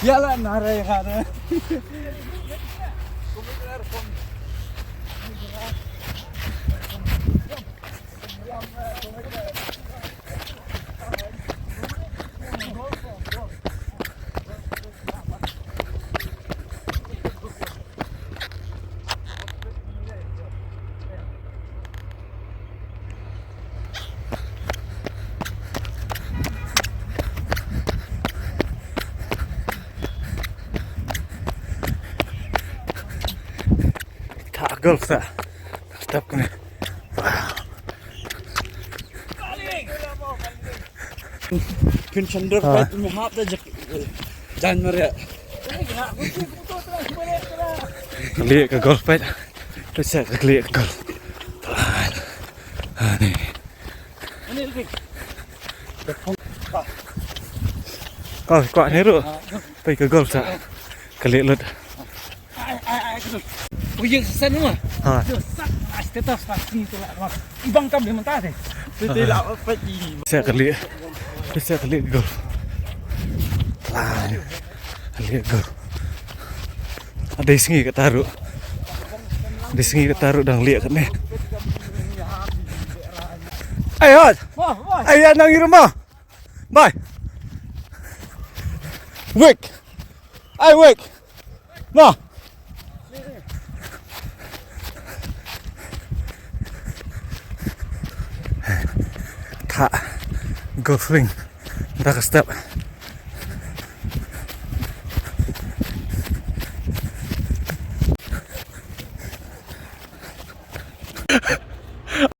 Jalan narai kada. Golf thah. Stop kena. Wow. Kun cender pet me hap dah jangan ya. Lieh ke golf pet. Terus saya lieh ke golf. Ni. Oh, kuat ni tu. Pergi ke golf sah. Kelihat lut. Uyang sesan ni mah. Ha. Tetap pasti tu lah. Ibang kam dia mentah deh. Betul lah apa ni. Saya kelihat golf. Pelan. Lihat golf. Ada singi kat taruh. Ada singi kat taruh dan lihat kat ni. Ayo. Ayo nang di rumah. Bye. Wake. I wake. No. Golflink, dah ke step.